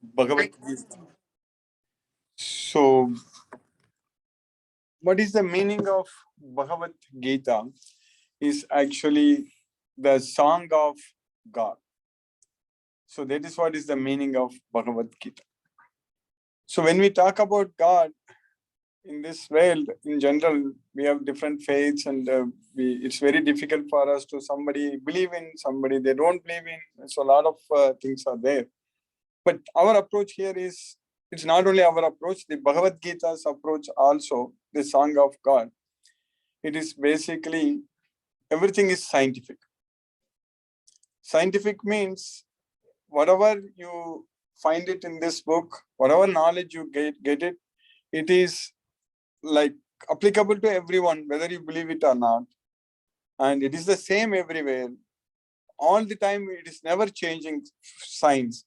Bhagavad Gita. So, what is the meaning of Bhagavad Gita? Is actually the song of God. So that is what is the meaning of Bhagavad Gita. So when we talk about God in this world, in general, we have different faiths, and it's very difficult for us to somebody believe in, somebody they don't believe in. So a lot of things are there. But our approach here is, it's not only our approach, the Bhagavad Gita's approach also, the song of God. It is basically, everything is scientific. Scientific means whatever you find it in this book, whatever knowledge you get it, it is like applicable to everyone, whether you believe it or not. And it is the same everywhere. All the time, it is never changing science.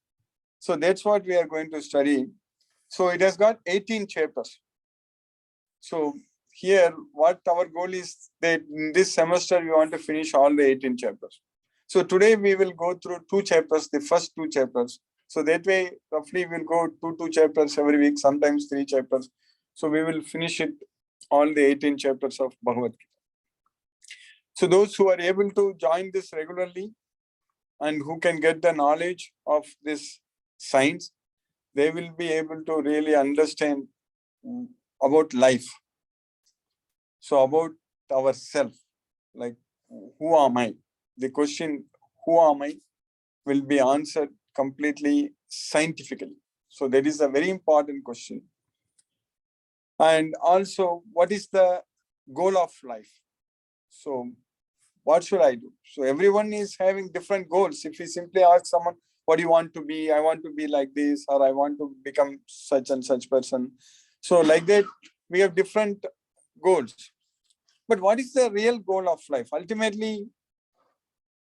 So that's what we are going to study. So it has got 18 chapters. So here, what our goal is that in this semester, we want to finish all the 18 chapters. So today we will go through 2 chapters, the first 2 chapters. So that way, roughly we'll go 2 chapters every week, sometimes 3 chapters. So we will finish it, all the 18 chapters of Bhagavad Gita. So those who are able to join this regularly and who can get the knowledge of this science, they will be able to really understand about life. So about ourself, like who am I? The question, who am I, will be answered completely scientifically. So that is a very important question. And also, what is the goal of life? So what should I do? So everyone is having different goals. If we simply ask someone, what do you want to be? I want to be like this, or I want to become such and such person. So like that, we have different goals. But what is the real goal of life? Ultimately,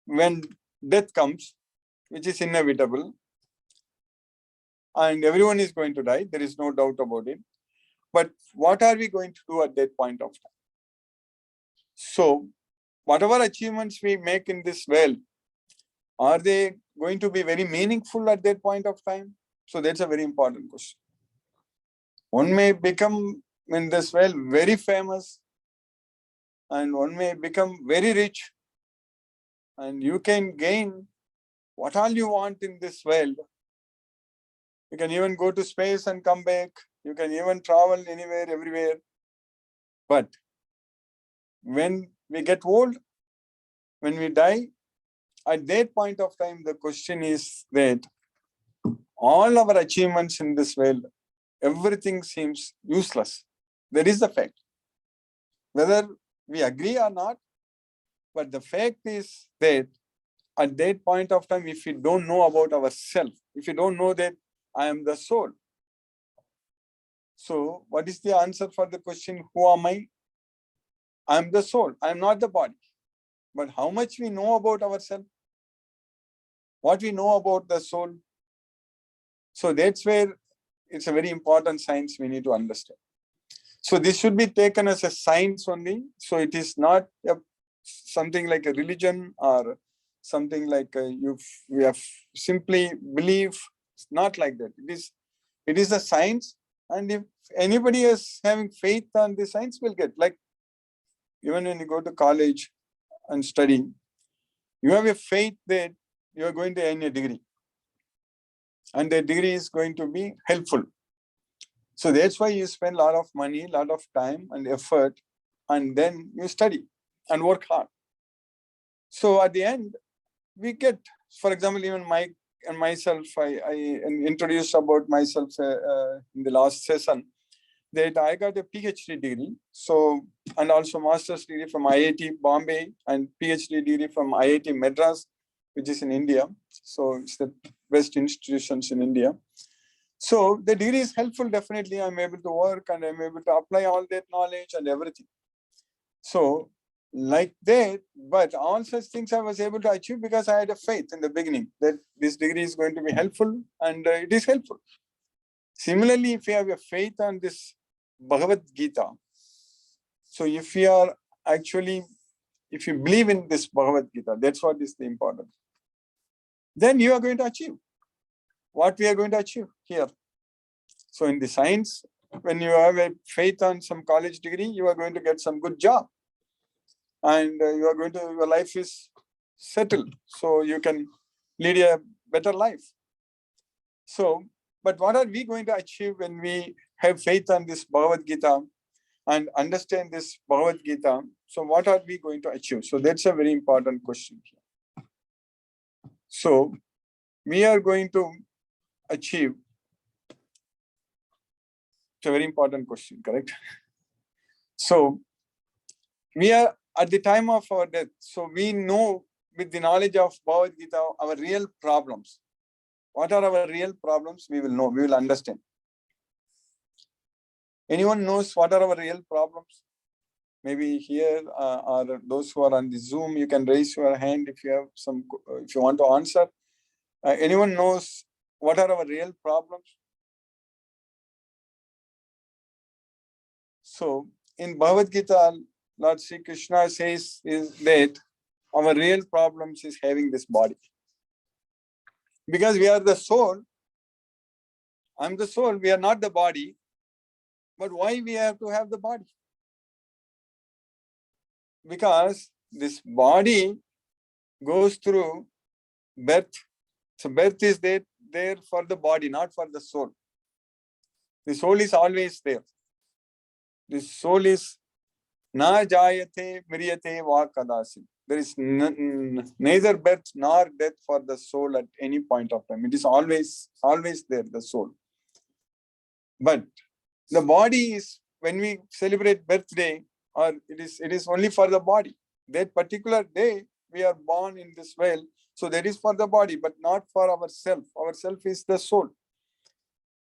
when death comes, which is inevitable, and everyone is going to die, there is no doubt about it. But what are we going to do at that point of time? So whatever achievements we make in this world, are they going to be very meaningful at that point of time? So that's a very important question. One may become in this world very famous, and one may become very rich, and you can gain what all you want in this world. You can even go to space and come back. You can even travel anywhere, everywhere. But when we get old, when we die, at that point of time, the question is that all our achievements in this world, everything seems useless. That is the fact. Whether we agree or not, but the fact is that at that point of time, if we don't know about ourselves, if we don't know that I am the soul, so what is the answer for the question, who am I? I am the soul. I am not the body. But how much we know about ourselves? What we know about the soul? So that's where it's a very important science we need to understand. So this should be taken as a science only. So it is not something like a religion or something like we have simply believe. It's not like that. It is a science, and if anybody is having faith on the science, will get, like even when you go to college and study, you have a faith that you are going to earn a degree, and the degree is going to be helpful. So that's why you spend a lot of money, a lot of time and effort, and then you study and work hard. So at the end, we get, for example, even myself, I introduced about myself in the last session, that I got a PhD degree. So, and also master's degree from IIT Bombay and PhD degree from IIT Madras, which is in India. So it's the best institutions in India. So the degree is helpful, definitely. I'm able to work and I'm able to apply all that knowledge and everything. So like that, but all such things I was able to achieve because I had a faith in the beginning that this degree is going to be helpful, and it is helpful. Similarly, if you have a faith on this Bhagavad Gita, so if you are actually, if you believe in this Bhagavad Gita, that's what is the important. Then you are going to achieve. what we are going to achieve here. So in the science, when you have a faith on some college degree, you are going to get some good job. And your life is settled. So you can lead a better life. So, but what are we going to achieve when we have faith on this Bhagavad Gita and understand this Bhagavad Gita? So what are we going to achieve? So that's a very important question here. So we are going to achieve, it's a very important question, correct? So we are at the time of our death. So we know with the knowledge of Bhagavad Gita, our real problems. What are our real problems? We will know, we will understand. Anyone knows what are our real problems? Maybe here or those who are on the Zoom, you can raise your hand if you have some, if you want to answer. Anyone knows what are our real problems? So in Bhagavad Gita, Lord Sri Krishna says is that our real problems is having this body. Because we are the soul. I'm the soul, we are not the body. But why we have to have the body? Because this body goes through birth. So birth is there for the body, not for the soul. The soul is always there. The soul is na jayate mriyate va kadasi. There is neither birth nor death for the soul at any point of time. It is always there, the soul. But the body is, when we celebrate birthday, or it is only for the body. That particular day we are born in this world, so that is for the body, but not for ourself. Ourself is the soul.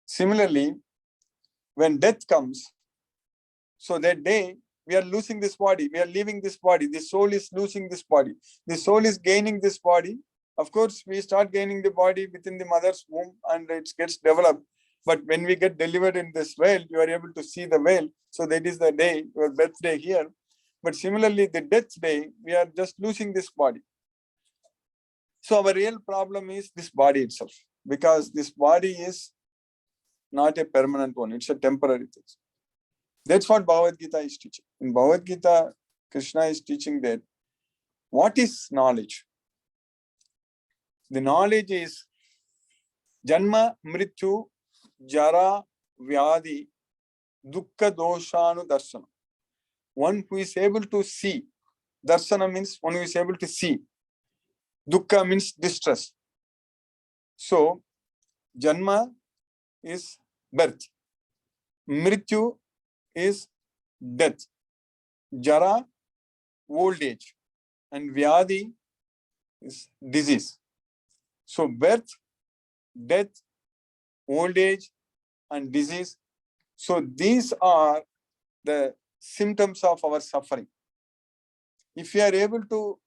Similarly, when death comes, so that day we are losing this body, we are leaving this body, the soul is losing this body, the soul is gaining this body. Of course, we start gaining the body within the mother's womb and it gets developed. But when we get delivered in this world, you are able to see the veil. So that is the day, your birthday here. But similarly, the death day, we are just losing this body. So our real problem is this body itself, because this body is not a permanent one. It's a temporary thing. That's what Bhagavad Gita is teaching. In Bhagavad Gita, Krishna is teaching that what is knowledge? The knowledge is Janma, Mrityu, Jara, Vyadi, Dukkha, Doshanu, Darshana. One who is able to see. Darshana means one who is able to see. Dukkha means distress. So, Janma is birth. Mrityu is death. Jara, old age. And Vyadi is disease. So, birth, death, old age, and disease. So, these are the symptoms of our suffering. If you are able to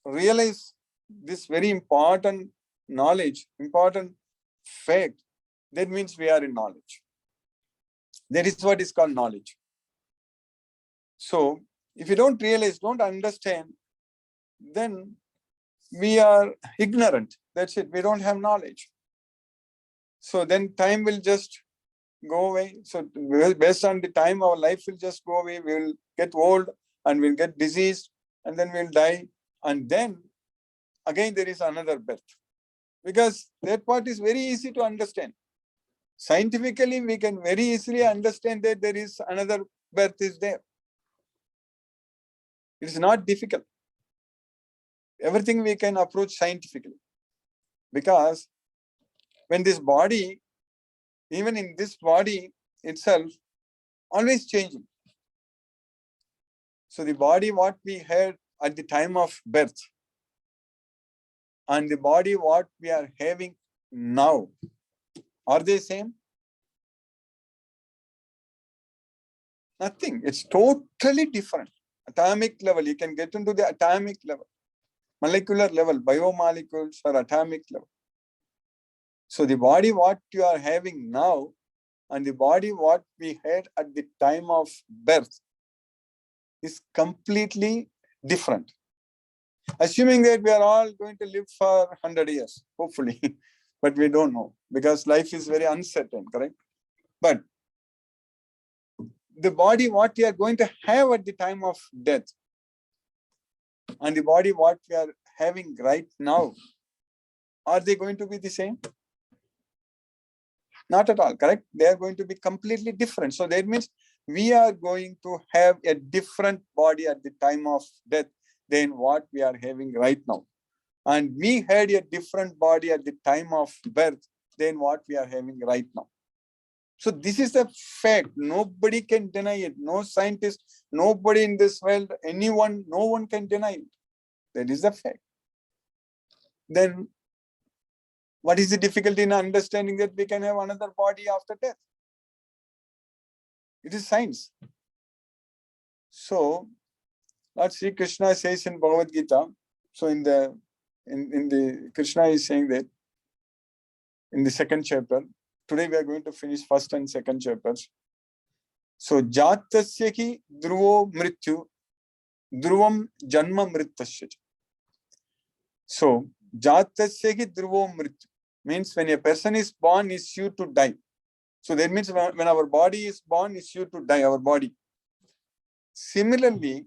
realize this very important knowledge, important fact, that means we are in knowledge. That is what is called knowledge. So, if you don't realize, don't understand, then we are ignorant. That's it. We don't have knowledge. So then time will just go away. So based on the time, our life will just go away. We will get old and we'll get diseased and then we'll die. And then again, there is another birth. Because that part is very easy to understand. Scientifically, we can very easily understand that there is another birth is there. It is not difficult. Everything we can approach scientifically. Because when this body, even in this body itself, always changing. So the body what we had at the time of birth and the body what we are having now, are they same? Nothing. It's totally different. Atomic level, you can get into the atomic level. Molecular level, biomolecules or atomic level. So the body what you are having now and the body what we had at the time of birth is completely different. Assuming that we are all going to live for 100 years, hopefully. but we don't know because life is very uncertain, correct? But the body, what we are going to have at the time of death, and the body, what we are having right now, are they going to be the same? Not at all, correct? They are going to be completely different. So that means we are going to have a different body at the time of death than what we are having right now. And we had a different body at the time of birth than what we are having right now. So this is a fact. Nobody can deny it. No scientist, nobody in this world, anyone, no one can deny it. That is the fact. Then what is the difficulty in understanding that we can have another body after death? It is science. So Lord Sri Krishna says in Bhagavad Gita, so in the Krishna is saying that in the second chapter, today we are going to finish first and second chapters. So Jatasya ki dhruvo mrityu, dhruvam janma mritasya. So Jatasya ki dhruvo mrityu means when a person is born, is due to die. So that means when our body is born, is due to die, our body. Similarly,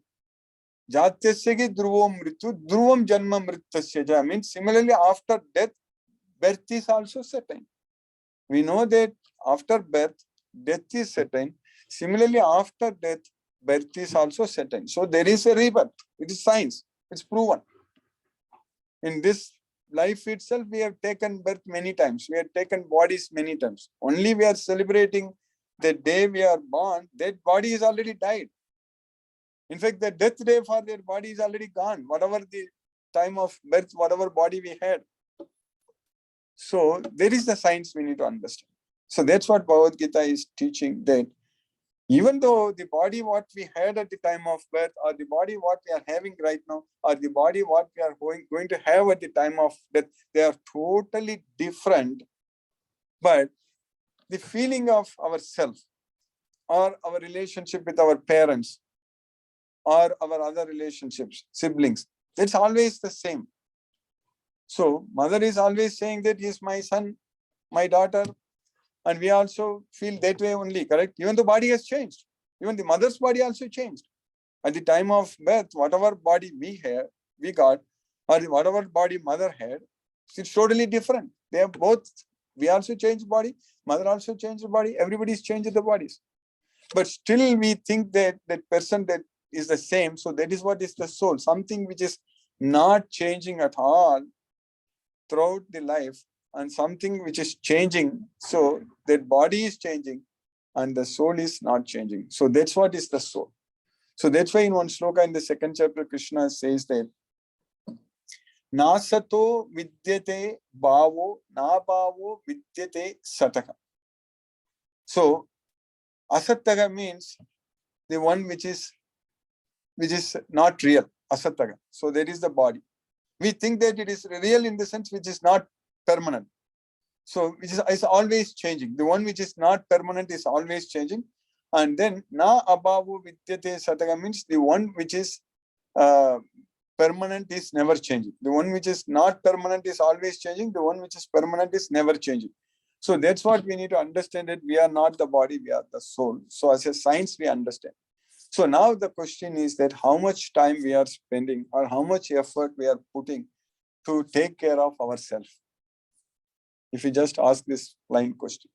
Jatasya ki dhruvo mrityu, dhruvam janma mritasya means similarly after death, birth is also certain. We know that after birth, death is certain. Similarly, after death, birth is also certain. So there is a rebirth. It is science. It's proven. In this life itself, we have taken birth many times. We have taken bodies many times. Only we are celebrating the day we are born. That body is already died. In fact, the death day for their body is already gone. Whatever the time of birth, whatever body we had. So there is the science we need to understand. So that's what Bhagavad Gita is teaching, that even though the body what we had at the time of birth, or the body what we are having right now, or the body what we are going to have at the time of death, they are totally different. But the feeling of ourself, or our relationship with our parents, or our other relationships, siblings, it's always the same. So mother is always saying that he is my son, my daughter, and we also feel that way only, correct? Even the body has changed. Even the mother's body also changed. At the time of birth, whatever body we got, or whatever body mother had, it's totally different. They are both, we also changed body, mother also changed the body, everybody's changed the bodies. But still we think that that person that is the same. So that is what is the soul, something which is not changing at all throughout the life, and something which is changing. So that body is changing and the soul is not changing. So that's what is the soul. So that's why in one sloka in the second chapter, Krishna says that Nasato vidyate bhavo, na bhavo vidyate sataka. So asataka means the one which is not real, asataka. So that is the body. We think that it is real in the sense which is not permanent. So which is always changing. The one which is not permanent is always changing. And then na abhavu vidyate sataka means the one which is permanent is never changing. The one which is not permanent is always changing. The one which is permanent is never changing. So that's what we need to understand, that we are not the body, we are the soul. So as a science, we understand. So now the question is that how much time we are spending, or how much effort we are putting to take care of ourselves. If we just ask this plain question,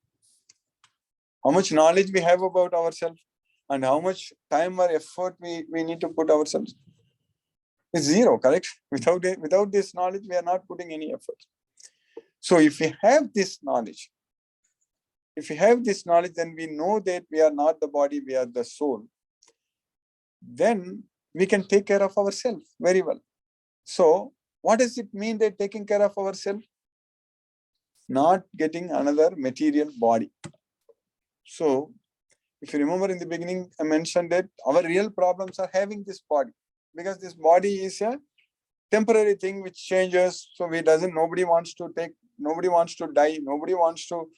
how much knowledge we have about ourselves, and how much time or effort we need to put ourselves? It's zero, correct? Without this knowledge, we are not putting any effort. So if we have this knowledge, then we know that we are not the body, we are the soul. Then we can take care of ourselves very well. So what does it mean that taking care of ourselves? Not getting another material body. So if you remember in the beginning, I mentioned that our real problems are having this body, because this body is a temporary thing which changes. So nobody wants to die, nobody wants to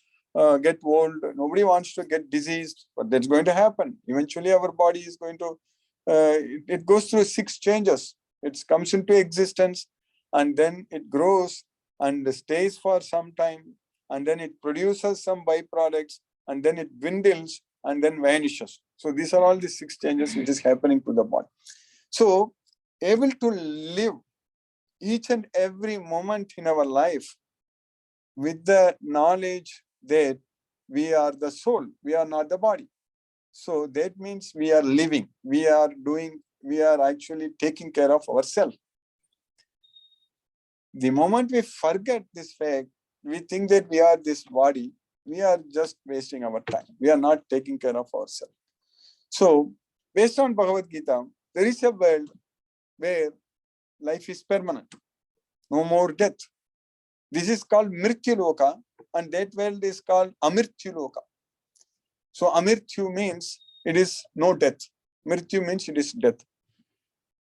get old, nobody wants to get diseased, but that's going to happen. Eventually our body is going to, it goes through 6 changes. It comes into existence, and then it grows, and stays for some time, and then it produces some byproducts, and then it dwindles and then vanishes. So these are all the 6 changes which is happening to the body. So able to live each and every moment in our life with the knowledge that we are the soul, we are not the body. So that means we are living, we are actually taking care of ourselves. The moment we forget this fact, we think that we are this body, we are just wasting our time. We are not taking care of ourselves. So based on Bhagavad Gita, there is a world where life is permanent, no more death. This is called Mrityu Loka, and that world is called Amrityu Loka. So Amrityu means it is no death. Mrityu means it is death.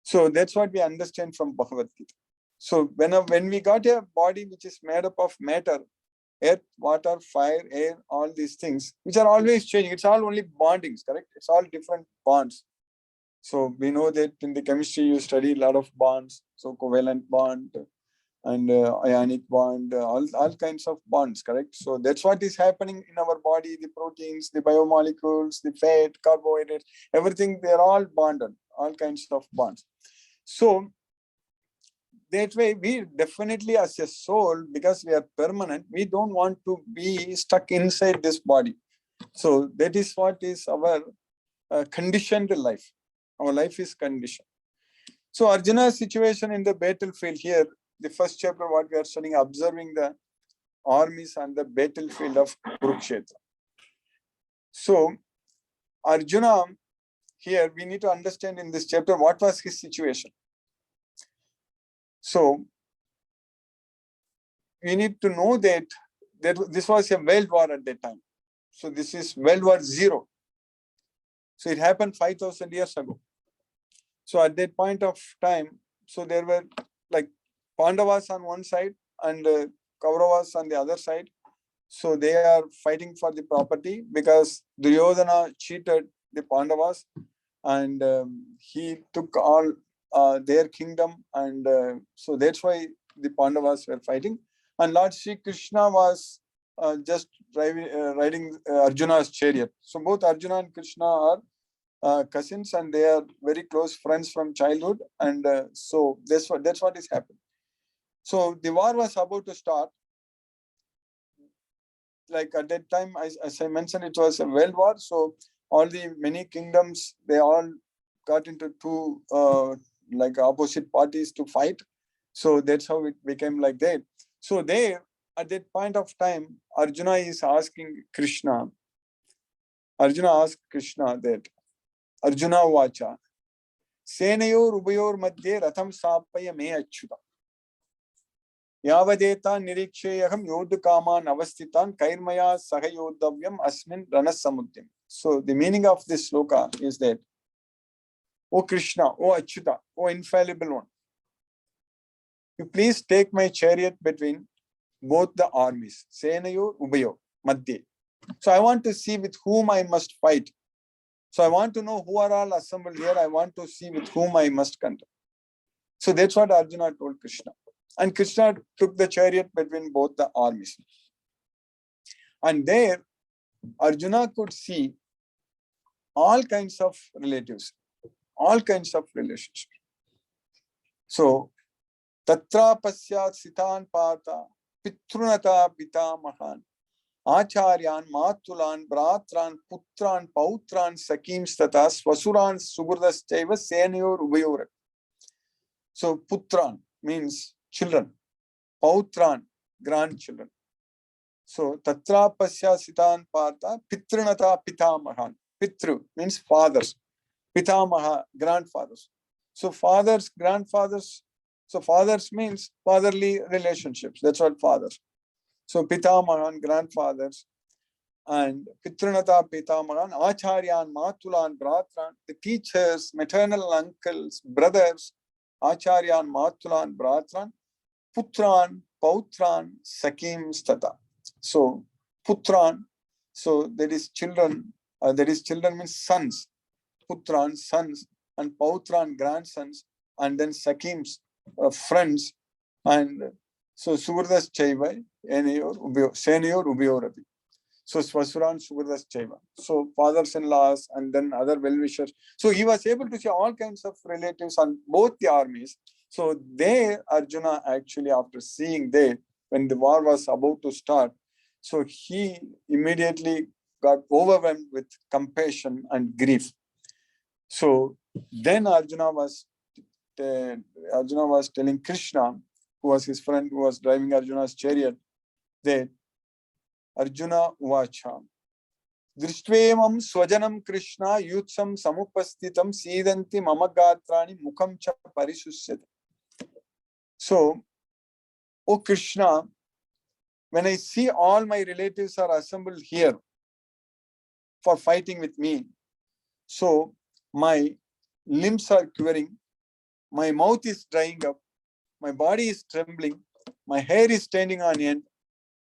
So that's what we understand from Bhagavad Gita. So when we got a body which is made up of matter, earth, water, fire, air, all these things, which are always changing. It's all only bondings, correct? It's all different bonds. So we know that in the chemistry you study a lot of bonds. So covalent bond and ionic bond, all kinds of bonds, correct? So that's what is happening in our body, the proteins, the biomolecules, the fat, carbohydrates, everything, they're all bonded, all kinds of bonds. So that way, we definitely as a soul, because we are permanent, we don't want to be stuck inside this body. So that is what is our conditioned life. Our life is conditioned. So Arjuna's situation in the battlefield here, the first chapter, what we are studying, observing the armies on the battlefield of Kurukshetra. So Arjuna, here we need to understand in this chapter, what was his situation. So we need to know that this was a world war at that time. So this is World War Zero. So it happened 5,000 years ago. So at that point of time, so there were like Pandavas on one side and Kauravas on the other side. So they are fighting for the property because Duryodhana cheated the Pandavas, and he took all their kingdom, and so that's why the Pandavas were fighting. And Lord Sri Krishna was just riding Arjuna's chariot. So both Arjuna and Krishna are cousins, and they are very close friends from childhood, and so that's what is happening. So the war was about to start. Like at that time, as I mentioned, it was a world war. So all the many kingdoms, they all got into two like opposite parties to fight. So that's how it became like that. So there, at that point of time, Arjuna is asking Krishna. Arjuna asked Krishna that, Arjuna vacha, Senayor Ubayor Madhye Ratham Sapaya Me Achyuta. Yavadeta Nirikshayaham Yodhakaman Avastitan Kairmaya Sahayodavyam Asmin Ranasamuddhim. So the meaning of this sloka is that, O Krishna, O Achyuta, O infallible one, you please take my chariot between both the armies, Senayor Ubayor Madhye. So I want to see with whom I must fight. So I want to know who are all assembled here. I want to see with whom I must contend. So that's what Arjuna told Krishna. And Krishna took the chariot between both the armies. And there, Arjuna could see all kinds of relatives, all kinds of relationships. So, Tatra Pasyat Sitan Pata, Pitrunata Pitamahan, Acharyan, Matulan, Bratran, Putran, Pautran, Sakim Stata, Swasuran, Suburdas Chaiva, Senior Ubayor. So, Putran means children, Pautran, grandchildren. So, Tatra Pasya Sitan Partha, Pitranata Pitamahan. Pitru means fathers, Pitamaha, grandfathers. So, fathers, grandfathers. So, fathers means fatherly relationships. That's what fathers. So, Pitamahan, grandfathers, and Pitranata Pitamahan, Acharyan, Matulan, Bratran, the teachers, maternal uncles, brothers, Acharyan, Matulan, Bratran, Putran, Pautran, Sakim Stata. So, Putran, so that is children, children means sons, Putran, sons, and Pautran, grandsons, and then Sakims, friends. And So Suvrdas Chaiva, Senior Ubiorabi. So Swasuran Suvrdas Chaiva. So fathers-in-laws and then other well-wishers. So he was able to see all kinds of relatives on both the armies. So there, Arjuna actually, after seeing that, when the war was about to start, so he immediately got overwhelmed with compassion and grief. So then Arjuna was telling Krishna, who was his friend, who was driving Arjuna's chariot, that Arjuna Uvacha Drishtvevam Swajanam Krishna Yutsam Samupastitam Sidanti Mamagatrani Mukam Cha Parisusyate. So, O Krishna, when I see all my relatives are assembled here for fighting with me, so my limbs are quivering, my mouth is drying up, my body is trembling, my hair is standing on end,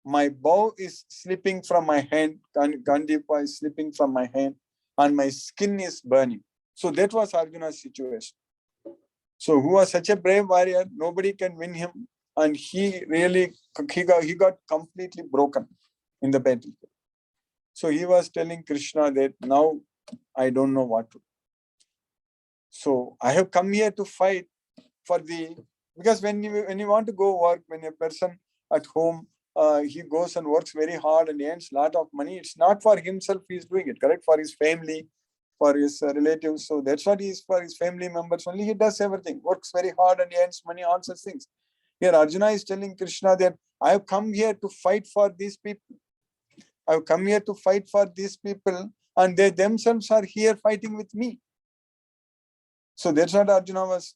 my bow is slipping from my hand, Gandipa is slipping from my hand, and my skin is burning. So that was Arjuna's situation. So who was such a brave warrior, nobody can win him, and he got completely broken in the battlefield. So he was telling Krishna that now I don't know what to do. So I have come here to fight because when you want to go work, when a person at home, he goes and works very hard and earns a lot of money, it's not for himself he's doing it, correct? For his family, for his relatives. So that's what he is for his family members only. He does everything, works very hard and earns money, all such things. Here Arjuna is telling Krishna that I have come here to fight for these people. I have come here to fight for these people, and they themselves are here fighting with me. So that's what Arjuna was.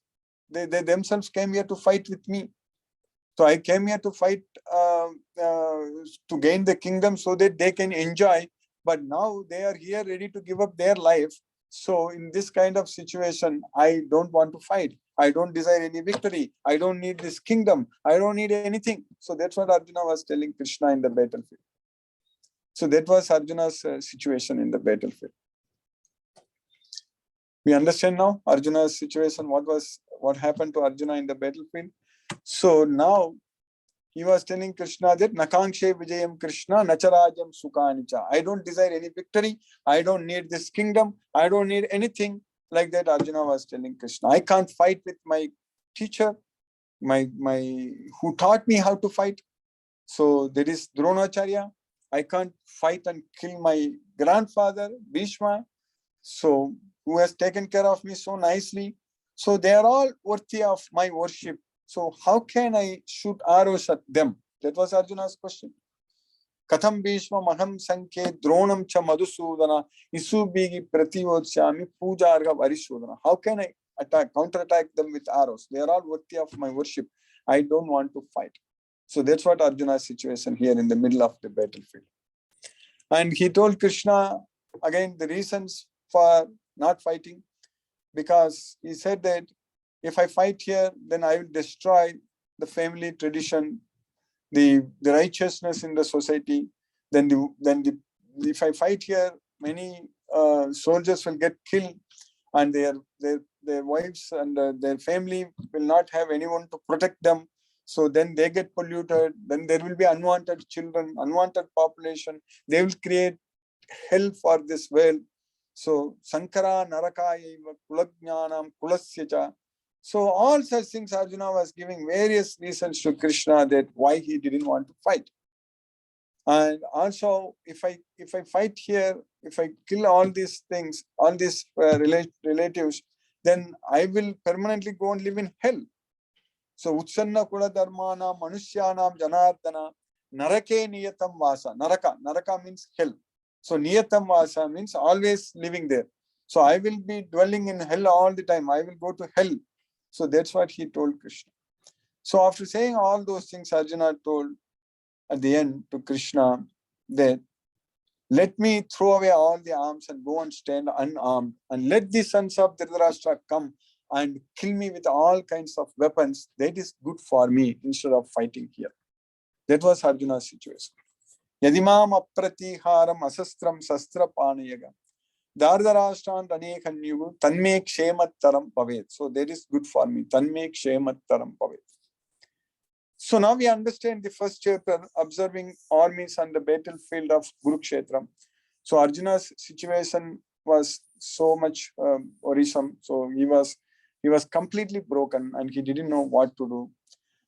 They themselves came here to fight with me. So I came here to fight to gain the kingdom so that they can enjoy. But now they are here ready to give up their life. So in this kind of situation, I don't want to fight. I don't desire any victory. I don't need this kingdom. I don't need anything. So that's what Arjuna was telling Krishna in the battlefield. So that was Arjuna's situation in the battlefield. We understand now Arjuna's situation, what happened to Arjuna in the battlefield. So now he was telling Krishna that Nakankshe Vijayam Krishna Nacharajam Sukanicha. I don't desire any victory. I don't need this kingdom. I don't need anything. Like that, Arjuna was telling Krishna. I can't fight with my teacher, who taught me how to fight. So that is Dronacharya. I can't fight and kill my grandfather, Bhishma. So who has taken care of me so nicely. So they are all worthy of my worship. So how can I shoot arrows at them? That was Arjuna's question. Katham Bhishma Maham Sanke Dronam Cha Madhusudana Isubigi Pratiyotsyami Pujarga Varisudana. How can I counterattack them with arrows? They are all worthy of my worship. I don't want to fight. So that's what Arjuna's situation here in the middle of the battlefield. And he told Krishna again the reasons for not fighting, because he said that if I fight here, then I will destroy the family tradition, the righteousness in the society. If I fight here, many soldiers will get killed, and their wives and their family will not have anyone to protect them. So then they get polluted. Then there will be unwanted children, unwanted population. They will create hell for this world. So Sankara Narakayaiva Kulajnanam Kulasyacha. So all such things Arjuna was giving various reasons to Krishna that why he didn't want to fight. And also, if I fight here, if I kill all these things, all these relatives, then I will permanently go and live in hell. So Utsanna Kula Dharmana Manushyanam Janardana Narake Niyatam Vasa. Naraka means hell. So Niyatam Vasa means always living there. So I will be dwelling in hell all the time. I will go to hell. So that's what he told Krishna. So after saying all those things, Arjuna told at the end to Krishna that let me throw away all the arms and go and stand unarmed, and let the sons of Dhritarashtra come and kill me with all kinds of weapons. That is good for me instead of fighting here. That was Arjuna's situation. Yadimam apratiharam asastram sastra panayaga Dardharashtan Ranekanyugu Tanme Kshemattaram Pavet. So that is good for me. Tanme Kshemattaram Pavet. So now we understand the first chapter, observing armies on the battlefield of Kurukshetra. So Arjuna's situation was so much worrisome. So he was completely broken and he didn't know what to do.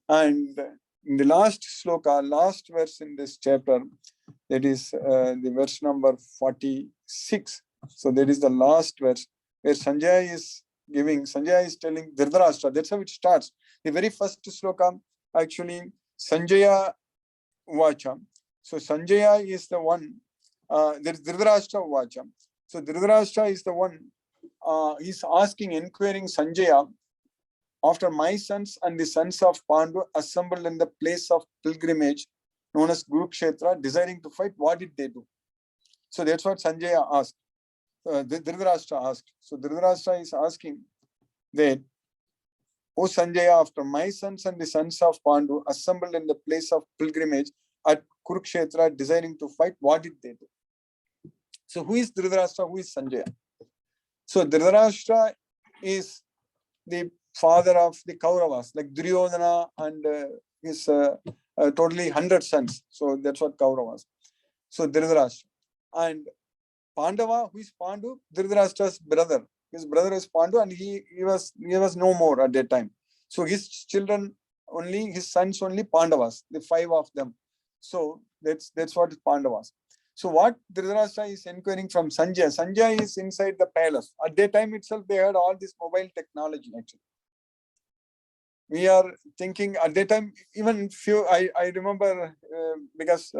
And in the last sloka, last verse in this chapter, that is the verse number 46. So that is the last verse where Sanjaya is telling Dhritarashtra. That's how it starts. The very first sloka, actually, Sanjaya Vacha. So Sanjaya is the one, there is Dhritarashtra Vacha. So Dhritarashtra is the one, he's asking, inquiring Sanjaya, after my sons and the sons of Pandu assembled in the place of pilgrimage known as Kurukshetra, desiring to fight, what did they do? So that's what Sanjaya asked. Dhritarashtra asked. So Dhritarashtra is asking that, O Sanjaya, after my sons and the sons of Pandu assembled in the place of pilgrimage at Kurukshetra, desiring to fight, what did they do? So who is Dhritarashtra? Who is Sanjaya? So Dhritarashtra is the father of the Kauravas, like Duryodhana and his totally 100 sons. So that's what Kauravas. So Dhritarashtra. And Pandava, who is Pandu? Dhritarashtra's brother. His brother is Pandu, and he was no more at that time. So his children only, his sons only Pandavas, the 5 of them. So that's what Pandavas. So what Dhritarashtra is inquiring from Sanjaya. Sanjaya is inside the palace. At that time itself, they had all this mobile technology actually. We are thinking at that time, even few, I remember because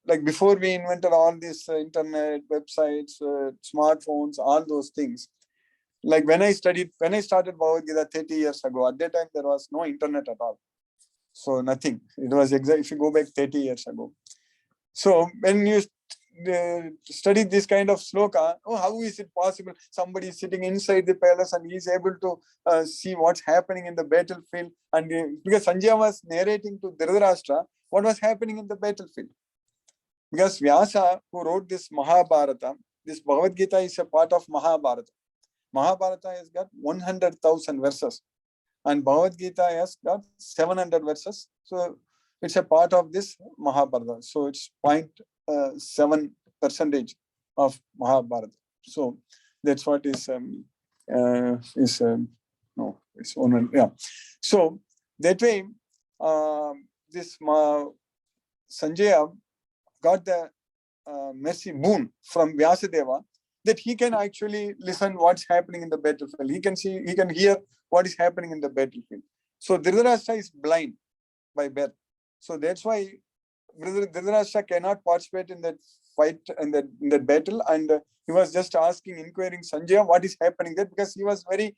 like before we invented all these internet, websites, smartphones, all those things. Like when I started Bhagavad Gita 30 years ago, at that time there was no internet at all. So nothing. It was exact. If you go back 30 years ago. So when you study this kind of sloka, how is it possible? Somebody is sitting inside the palace and he is able to see what's happening in the battlefield. And because Sanjaya was narrating to Dhritarashtra what was happening in the battlefield. Because Vyasa, who wrote this Mahabharata, this Bhagavad Gita is a part of Mahabharata. Mahabharata has got 100,000 verses and Bhagavad Gita has got 700 verses. So it's a part of this Mahabharata. So it's 0.7% of Mahabharata. So that's what is it's on, yeah. So that way, this Sanjaya got the mercy boon from Vyasadeva that he can actually listen what's happening in the battlefield. He can see, he can hear what is happening in the battlefield. So Dhritarashtra is blind by birth. So that's why Dhritarashtra cannot participate in that fight, in that battle. And he was just asking, inquiring Sanjaya what is happening there, because he was very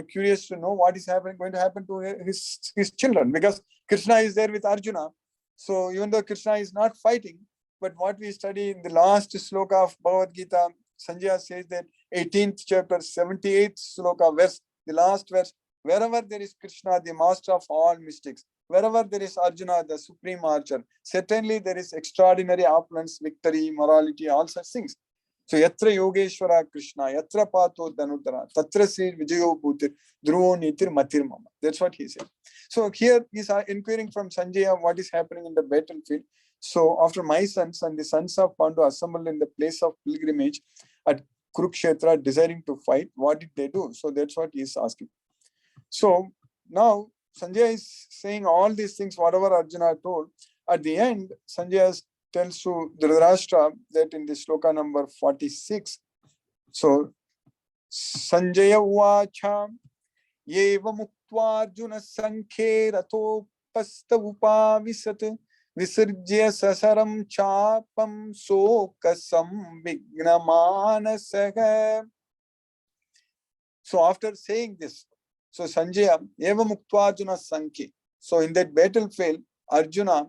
curious to know what is going to happen to his children, because Krishna is there with Arjuna. So even though Krishna is not fighting, but what we study in the last sloka of Bhagavad Gita, Sanjaya says that 18th chapter, 78th sloka verse, the last verse, wherever there is Krishna, the master of all mystics, wherever there is Arjuna, the supreme archer, certainly there is extraordinary opulence, victory, morality, all such things. So yatra yogeshwara Krishna, yatra pato dhanutara, tatra sri vijayo bhutir, dhruvo nitir matir mama. That's what he said. So here he's inquiring from Sanjaya what is happening in the battlefield. So after my sons and the sons of Pandu assembled in the place of pilgrimage at Kurukshetra, desiring to fight, what did they do? So that's what he is asking. So now Sanjaya is saying all these things, whatever Arjuna told. At the end, Sanjaya tells to Dhritarashtra that in the sloka number 46, so Sanjaya Uvacha Yeva Muktva Arjuna Sankhe Ratopasta Upavisat Visirjya Sasaram Chapam Sokasam Vignamanasah. So after saying this, so Sanjaya, Eva Muktva Arjuna Sankhe. So in that battlefield, Arjuna,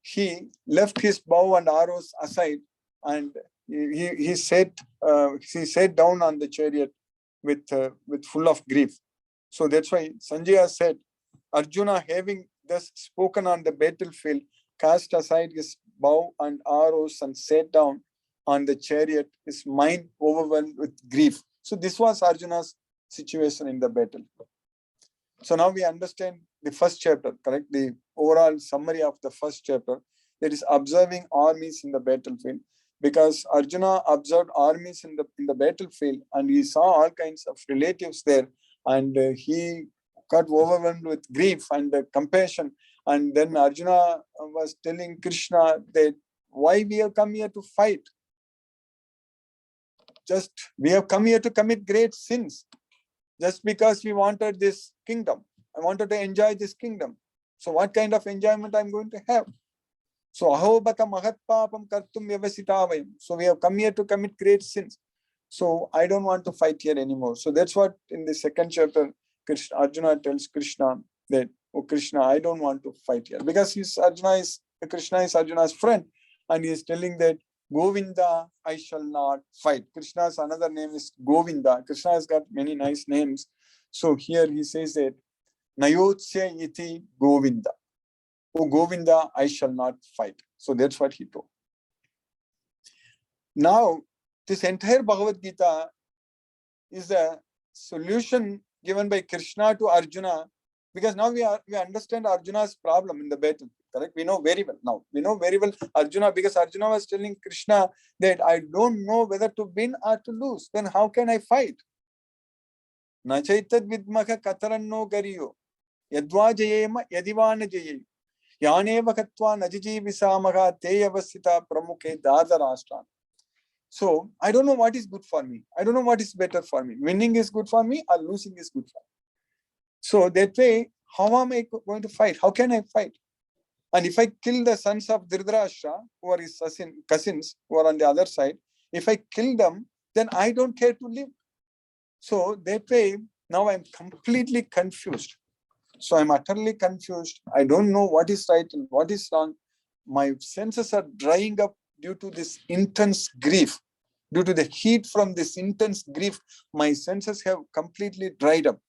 he left his bow and arrows aside, and he sat down on the chariot with full of grief. So that's why Sanjaya said, Arjuna, having thus spoken on the battlefield, cast aside his bow and arrows and sat down on the chariot, his mind overwhelmed with grief. So this was Arjuna's situation in the battle. So now we understand the first chapter, correct? The overall summary of the first chapter, that is observing armies in the battlefield. Because Arjuna observed armies in the battlefield, and he saw all kinds of relatives there, and he got overwhelmed with grief and compassion. And then Arjuna was telling Krishna that why we have come here to fight? Just we have come here to commit great sins, just because we wanted this kingdom. I wanted to enjoy this kingdom. So what kind of enjoyment I'm going to have? So ahobata mahat papam kartum vyavasitavayam. So we have come here to commit great sins. So I don't want to fight here anymore. So that's what in the second chapter, Arjuna tells Krishna that, oh Krishna, I don't want to fight here. Because Krishna is Arjuna's friend. And he is telling that, Govinda, I shall not fight. Krishna's another name is Govinda. Krishna has got many nice names. So here he says that, Nayotsya iti Govinda. Oh Govinda, I shall not fight. So that's what he told. Now, this entire Bhagavad Gita is a solution given by Krishna to Arjuna, because now we understand Arjuna's problem in the battle. Correct? We know very well now. We know very well Arjuna, because Arjuna was telling Krishna that I don't know whether to win or to lose. Then how can I fight? Na chaitad vidmaka kataranno gariyo yadva jayema yadivana jayeyu yaneva katva najiji visamaga teyavasita pramukhe dadarashtan. So I don't know what is good for me. I don't know what is better for me. Winning is good for me or losing is good for me. So that way, how am I going to fight? How can I fight? And if I kill the sons of Dhritarashtra, who are his cousins, who are on the other side, if I kill them, then I don't care to live. So that way, now I'm completely confused. So I'm utterly confused. I don't know what is right and what is wrong. My senses are drying up due to this intense grief. Due to the heat from this intense grief, my senses have completely dried up.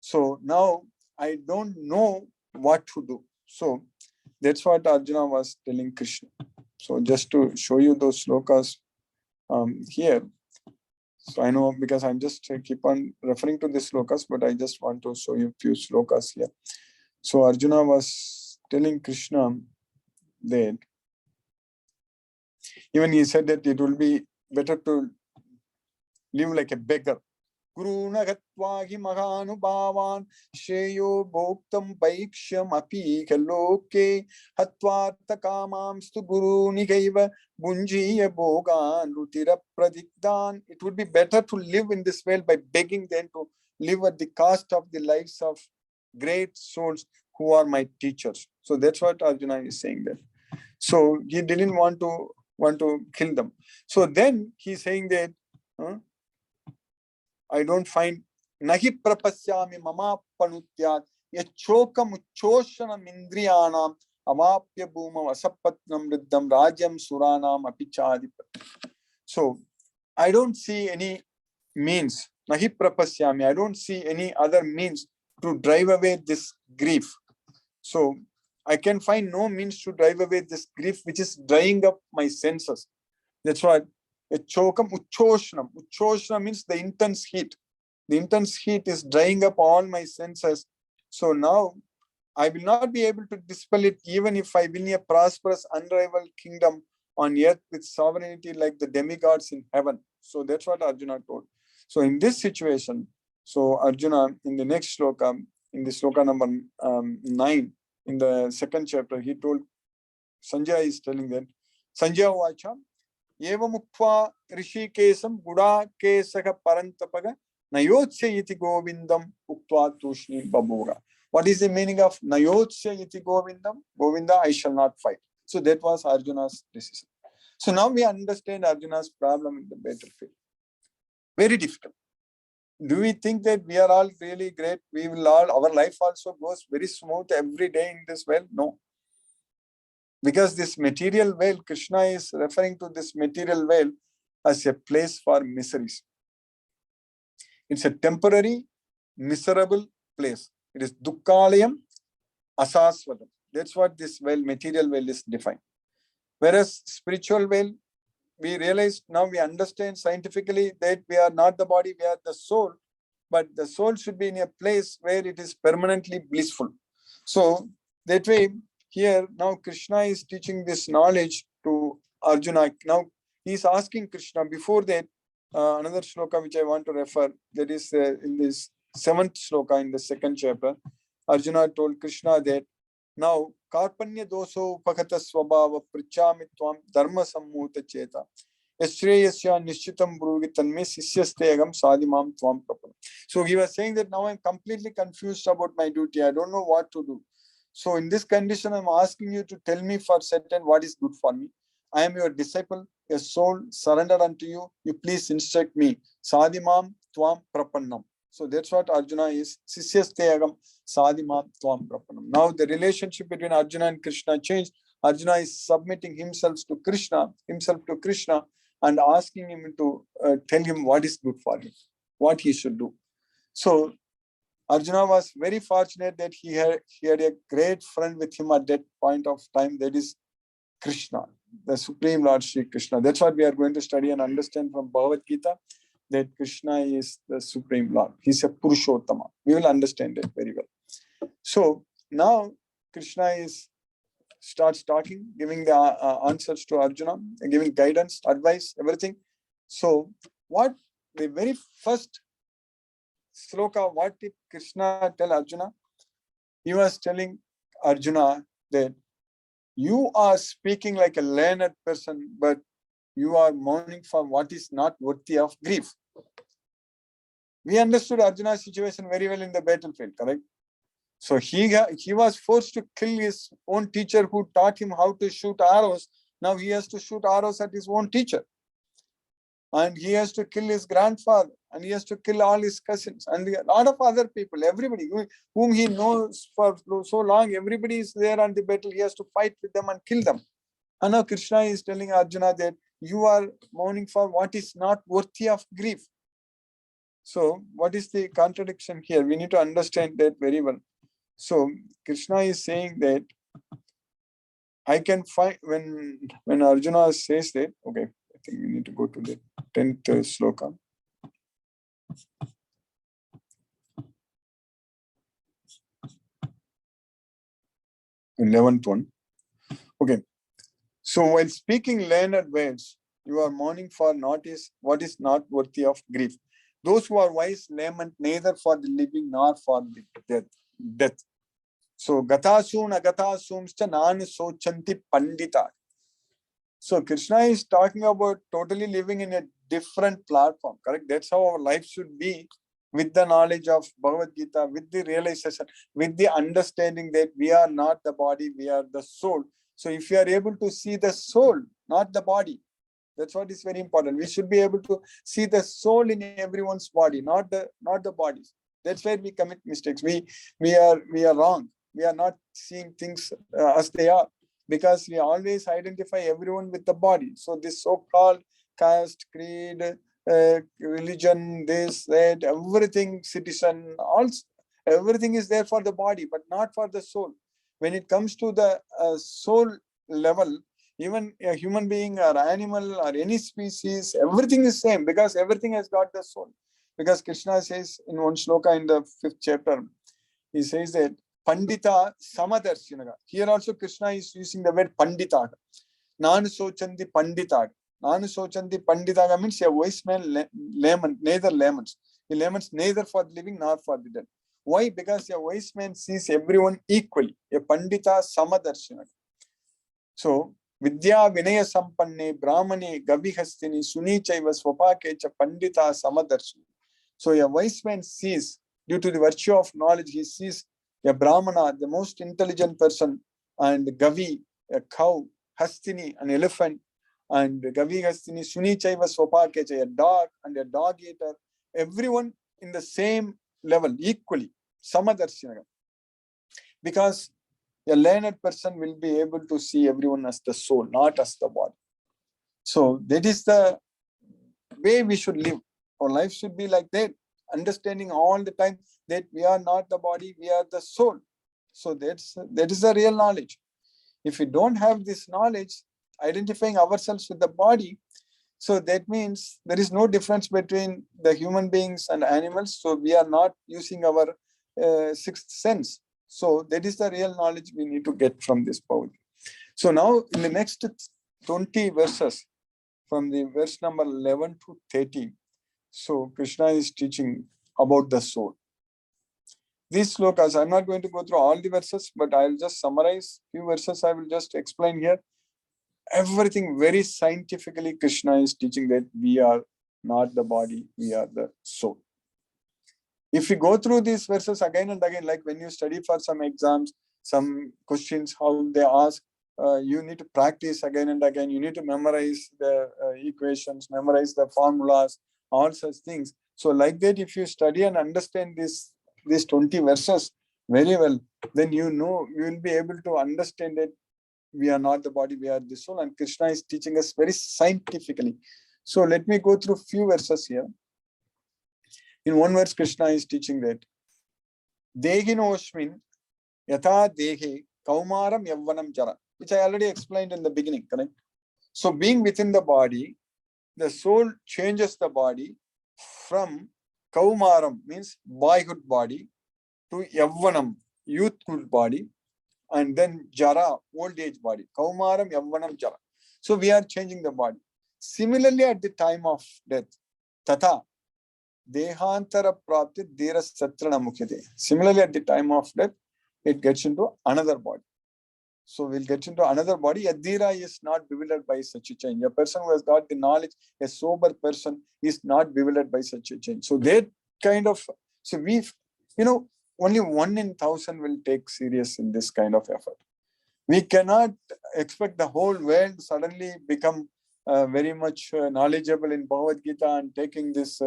So now I don't know what to do. So that's what Arjuna was telling Krishna. So just to show you those slokas here. So I know, because I'm just keep on referring to these slokas, but I just want to show you a few slokas here. So Arjuna was telling Krishna that, even he said that it will be better to live like a beggar. Guruna gatvahi mahanubhavan shreyo bhoktam paiksham api kaloke hatvarta kamamstu guru nikaiva bunjiya bhogan rutira pradigdan. It would be better to live in this world by begging than to live at the cost of the lives of great souls who are my teachers. So that's what Arjuna is saying there. So he didn't want to kill them. So then he's saying that, I don't find nahi prapasyami mama panutyat yachokam uchoshanam indriyanam amapya bhumam asapatnam riddham rajyam suranam apichadipat. So I don't see any means, nahi prapasyami, I don't see any other means to drive away this grief. So I can find no means to drive away this grief which is drying up my senses. That's what Chokam Uchoshnam. Uchoshnam means the intense heat. The intense heat is drying up all my senses. So now I will not be able to dispel it even if I win a prosperous, unrivaled kingdom on earth with sovereignty like the demigods in heaven. So that's what Arjuna told. So in this situation, so Arjuna in the next sloka, in the sloka number 9, in the second chapter, he told, Sanjaya is telling that, Sanjaya Vacha, Eva Mukva Rishikesam Buddha Kesaka Parantapaga Nayotsya iti Govindam Uktva Tushni Babura. What is the meaning of Nayotsya iti Govindam? Govinda, I shall not fight. So that was Arjuna's decision. So now we understand Arjuna's problem in the battlefield. Very difficult. Do we think that we are all really great? We will all, our life also goes very smooth every day in this world? No. Because this material world, Krishna is referring to this material world as a place for miseries. It's a temporary, miserable place. It is Dukkalayam Asaswadam. That's what this world, material world is defined. Whereas spiritual world, we realize now, we understand scientifically that we are not the body, we are the soul. but the soul should be in a place where it is permanently blissful. So that way, here now Krishna is teaching this knowledge to Arjuna. Now he is asking Krishna. Before that, another shloka which I want to refer, that is in this 7th shloka in the 2nd chapter, Arjuna told Krishna that now karpanya doso upakata swabhava prichami tvam dharma sammuta cheta yashreyasya nishchitam bruvi tanme sisyasteyagam sadimam tvam prapanam. So he was saying that now I'm completely confused about my duty. I don't know what to do. So in this condition, I'm asking you to tell me for certain what is good for me. I am your disciple, your soul surrendered unto you. You please instruct me. Sadimam tvam prapannam. So that's what Arjuna is. Sisyasteyagam sadimam tvam prapannam. Now the relationship between Arjuna and Krishna changed. Arjuna is submitting himself to Krishna, and asking him to tell him what is good for him, what he should do. So Arjuna was very fortunate that he had a great friend with him at that point of time, that is Krishna, the Supreme Lord Shri Krishna. That's what we are going to study and understand from Bhagavad Gita, that Krishna is the Supreme Lord. He's a Purushottama. We will understand it very well. So now Krishna starts talking, giving the answers to Arjuna, giving guidance, advice, everything. So what the very first sloka, what did Krishna tell Arjuna? He was telling Arjuna that you are speaking like a learned person, but you are mourning for what is not worthy of grief. We understood Arjuna's situation very well in the battlefield, correct? So he was forced to kill his own teacher who taught him how to shoot arrows. Now he has to shoot arrows at his own teacher. And he has to kill his grandfather, and he has to kill all his cousins, and a lot of other people, everybody whom he knows for so long, everybody is there on the battle. He has to fight with them and kill them. And now Krishna is telling Arjuna that you are mourning for what is not worthy of grief. So what is the contradiction here? We need to understand that very well. So Krishna is saying that I can find, when Arjuna says that, okay, I think we need to go to the 10th sloka. The 11th one. Okay. So while speaking learned words, you are mourning for what is not worthy of grief. Those who are wise lament neither for the living nor for the death. So gatasum agatasumsta nan sochanti pandita. So Krishna is talking about totally living in a different platform, correct? That's how our life should be, with the knowledge of Bhagavad Gita, with the realization, with the understanding that we are not the body, we are the soul. So if you are able to see the soul, not the body, that's what is very important. We should be able to see the soul in everyone's body, not the bodies. That's where we commit mistakes. We are wrong. We are not seeing things as they are, because we always identify everyone with the body. So this so-called caste, creed, religion, this, that, everything, citizen, also everything is there for the body, but not for the soul. When it comes to the soul level, even a human being or animal or any species, everything is same, because everything has got the soul. Because Krishna says in one shloka in the 5th chapter, he says that Pandita Samadarshinaga. Here also Krishna is using the word Pandita. Nanu Sochandi Pandita. Nanu Sochandi Pandita means a wise man neither laments. He laments neither for the living nor for the dead. Why? Because a wise man sees everyone equally. A Pandita Samadarshinaga. So Vidya Vinaya Sampanne Brahmane Gabihastini Sunichaiva Swapakecha Pandita Samadarshinaga. So a wise man sees, due to the virtue of knowledge, he sees a Brahmana, the most intelligent person, and Gavi, a cow, Hastini, an elephant, and Gavi Hastini, Sunichaiva Swapakecha, a dog and a dog eater, everyone in the same level, equally, Samadarshinaga. Because a learned person will be able to see everyone as the soul, not as the body. So that is the way we should live. Our life should be like that, understanding all the time that we are not the body, we are the soul. So that is the real knowledge. If we don't have this knowledge, identifying ourselves with the body, So that means there is no difference between the human beings and animals. So we are not using our sixth sense. So that is the real knowledge we need to get from this Bhagavad Gita. So now in the next 20 verses, from the verse number 11 to 30, so Krishna is teaching about the soul. These slokas, I'm not going to go through all the verses, but I'll just summarize few verses. I will just explain here. Everything very scientifically, Krishna is teaching that we are not the body, we are the soul. If we go through these verses again and again, like when you study for some exams, some questions, how they ask, you need to practice again and again. You need to memorize the equations, memorize the formulas, all such things. So like that, if you study and understand these 20 verses very well, then you will be able to understand that we are not the body, we are the soul. And Krishna is teaching us very scientifically. So let me go through few verses here. In one verse, Krishna is teaching that Dehinoshmin yatha dehe kaumaram yavvanam jara, which I already explained in the beginning, correct? So being within the body, the soul changes the body from kaumaram, means boyhood body, to yavvanam, youthful body, and then jara, old age body. Kaumaram yavvanam jara. So we are changing the body. Similarly, at the time of death, tata dehantara prapti dhira satrana mukhyate. Similarly, at the time of death, it gets into another body. So we'll get into another body. Adhira is not bewildered by such a change. A person who has got the knowledge, a sober person, is not bewildered by such a change. So that kind of, so only 1 in 1,000 will take serious in this kind of effort. We cannot expect the whole world suddenly become very much knowledgeable in Bhagavad Gita and taking this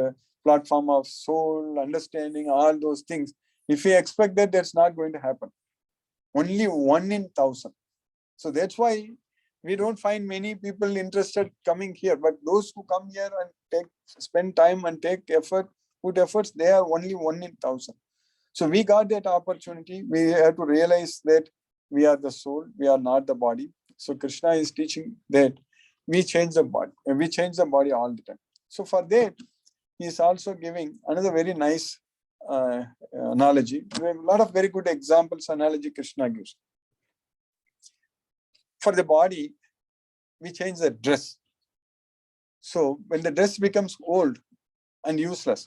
platform of soul, understanding, all those things. If we expect that, that's not going to happen. Only 1 in 1,000. So that's why we don't find many people interested coming here. But those who come here and spend time and take effort, put efforts, they are only 1 in 1,000. So we got that opportunity. We have to realize that we are the soul, we are not the body. So Krishna is teaching that we change the body, and we change the body all the time. So for that, he is also giving another very nice analogy. There are a lot of very good examples, analogy Krishna gives. For the body, we change the dress. So when the dress becomes old and useless,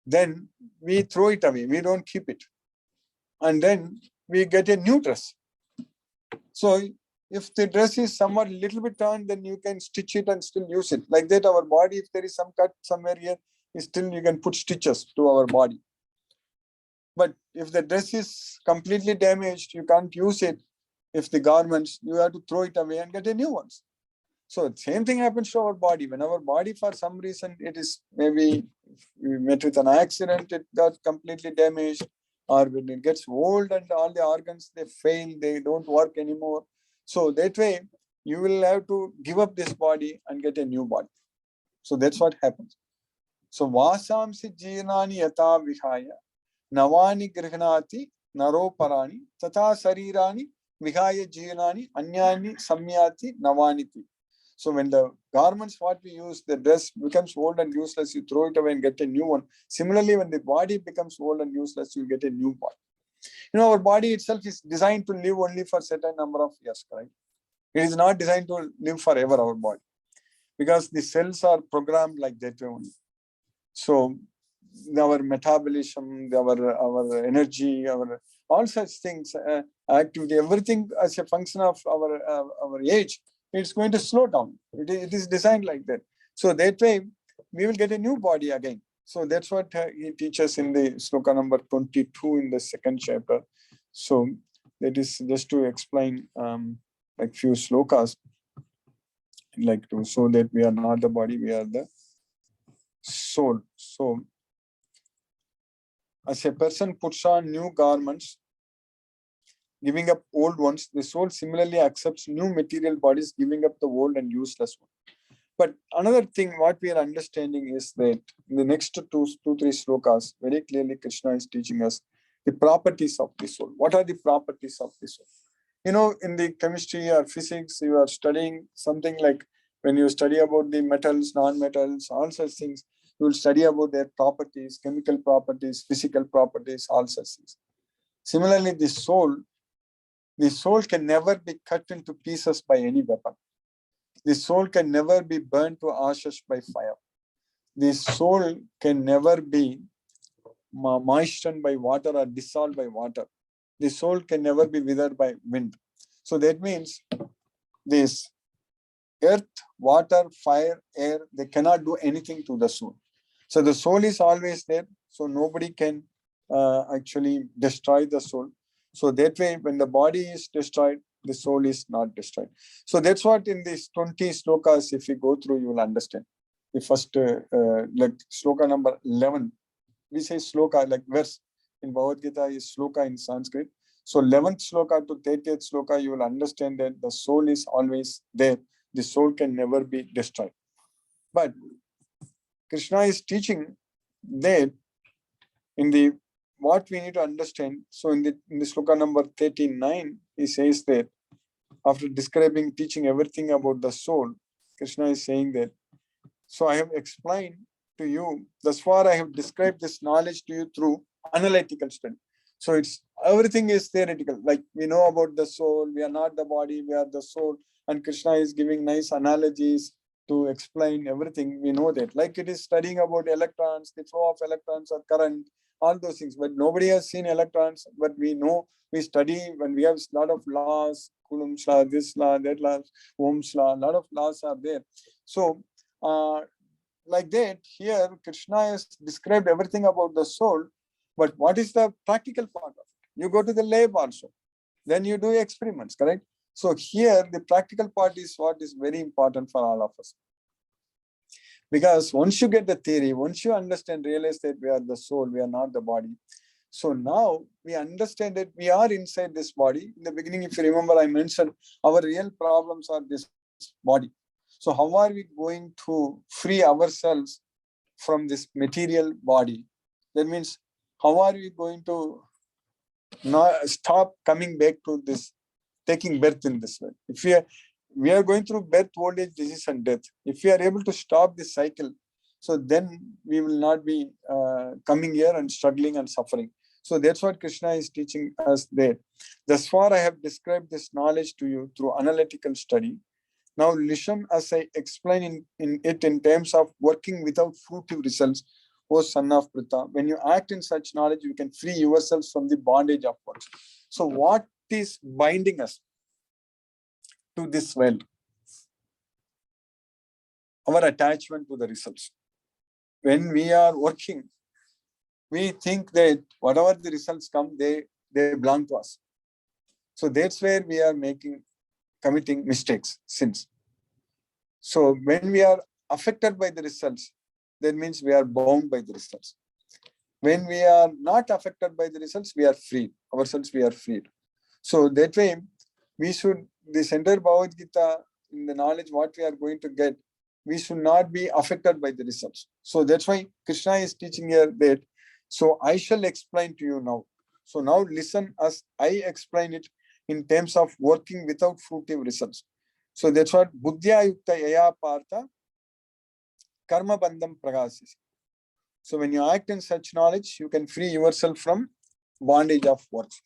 then we throw it away, we don't keep it. And then we get a new dress. So if the dress is somewhat a little bit torn, then you can stitch it and still use it. Like that, our body, if there is some cut somewhere here, still you can put stitches to our body. But if the dress is completely damaged, you can't use it. If the garments, you have to throw it away and get a new ones. So same thing happens to our body. When our body, for some reason, it is maybe we met with an accident, it got completely damaged, or when it gets old and all the organs, they fail, they don't work anymore. So that way, you will have to give up this body and get a new body. So that's what happens. So vasamsi jeenani yata vihaya navani grihnati naro parani tata sarirani vihaya jeenani anyani samyati navaniti. So when the garments, what we use, the dress becomes old and useless, you throw it away and get a new one. Similarly, when the body becomes old and useless, you get a new body. Our body itself is designed to live only for a certain number of years, correct? It is not designed to live forever, our body, because the cells are programmed like that way only. So our metabolism, our energy, all such things, activity, everything as a function of our age, it's going to slow down. It is designed like that. So that way, we will get a new body again. So that's what he teaches in the sloka number 22 in the second chapter. So that is just to explain like few slokas, like to show that we are not the body, we are the soul. So as a person puts on new garments, giving up old ones, the soul similarly accepts new material bodies, giving up the old and useless one. But another thing, what we are understanding is that in the next two, three slokas, very clearly Krishna is teaching us the properties of the soul. What are the properties of the soul? In the chemistry or physics, you are studying something like When you study about the metals, non-metals, all such things, you will study about their properties, chemical properties, physical properties, all such things. Similarly, the soul can never be cut into pieces by any weapon. The soul can never be burned to ashes by fire. The soul can never be moistened by water or dissolved by water. The soul can never be withered by wind. So that means this earth, water, fire, air, they cannot do anything to the soul. So the soul is always there. So nobody can actually destroy the soul. So that way, when the body is destroyed, the soul is not destroyed. So that's what in these 20 slokas, if you go through, you will understand. The first, like sloka number 11, we say sloka, like verse in Bhagavad Gita is sloka in Sanskrit. So 11th sloka to 30th sloka, you will understand that the soul is always there. The soul can never be destroyed. But Krishna is teaching that in the what we need to understand. So in the sloka number 39, he says that after describing, teaching everything about the soul, Krishna is saying that, so I have explained to you, thus far I have described this knowledge to you through analytical study. So it's everything is theoretical. Like we know about the soul, we are not the body, we are the soul. And Krishna is giving nice analogies to explain everything. We know that. Like it is studying about electrons, the flow of electrons or current, all those things. But nobody has seen electrons, but we know, we study when we have a lot of laws, Coulomb's law, this law, that law, Ohm's law, a lot of laws are there. So like that, here Krishna has described everything about the soul, but what is the practical part of it? You go to the lab also, then you do experiments, correct? So here the practical part is what is very important for all of us. Because once you get the theory, once you understand, realize that we are the soul, we are not the body. So now we understand that we are inside this body. In the beginning, if you remember, I mentioned our real problems are this body. So how are we going to free ourselves from this material body? That means, how are we going to not stop coming back to this, taking birth in this way? If we are going through birth, old age, disease, and death. If we are able to stop this cycle, so then we will not be coming here and struggling and suffering. So that's what Krishna is teaching us there. Thus far, I have described this knowledge to you through analytical study. Now listen as I explain in terms of working without fruitive results, O son of Pritha. When you act in such knowledge, you can free yourselves from the bondage of works. So what is binding us to this world? Our attachment to the results. When we are working, we think that whatever the results come, they belong to us. So that's where we are committing mistakes, sins. So when we are affected by the results, that means we are bound by the results. When we are not affected by the results, we are freed. Ourselves, we are freed. So that way, we should, this entire Bhagavad Gita, in the knowledge what we are going to get, we should not be affected by the results. So that's why Krishna is teaching here that, so I shall explain to you now. So now listen as I explain it in terms of working without fruitive results. So that's what Buddhya Yukta Yaya Partha Karma Bandham Pragasis. So when you act in such knowledge, you can free yourself from bondage of works.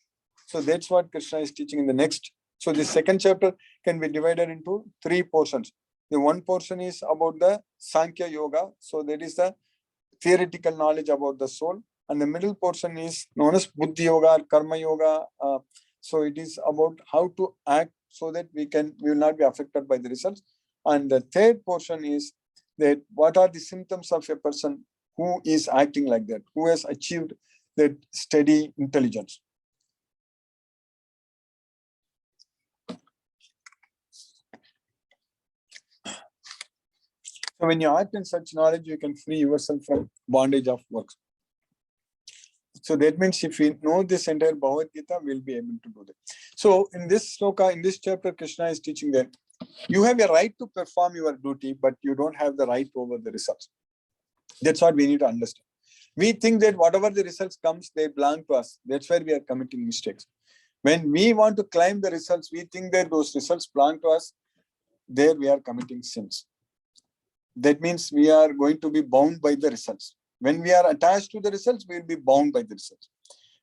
So that's what Krishna is teaching in the next. So the second chapter can be divided into 3 portions. The one portion is about the Sankhya Yoga. So that is the theoretical knowledge about the soul. And the middle portion is known as Buddhi Yoga or Karma Yoga. So it is about how to act so that we will not be affected by the results. And the third portion is that what are the symptoms of a person who is acting like that, who has achieved that steady intelligence. So when you act in such knowledge, you can free yourself from bondage of works. So that means if we know this entire Bhagavad Gita, we'll be able to do that. So in this sloka, in this chapter, Krishna is teaching that you have a right to perform your duty, but you don't have the right over the results. That's what we need to understand. We think that whatever the results comes, they belong to us. That's where we are committing mistakes. When we want to claim the results, we think that those results belong to us. there we are committing sins. That means we are going to be bound by the results. When we are attached to the results, we will be bound by the results.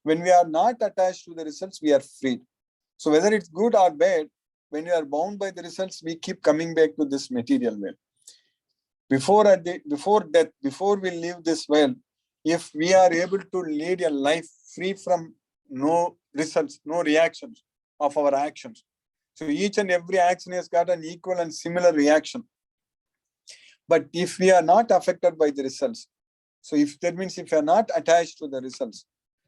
When we are not attached to the results, we are freed. So whether it's good or bad, when we are bound by the results, we keep coming back to this material world. Before death, before we leave this world, if we are able to lead a life free from no results, no reactions of our actions. So each and every action has got an equal and similar reaction. But if we are not affected by the results, so if that means if we are not attached to the results,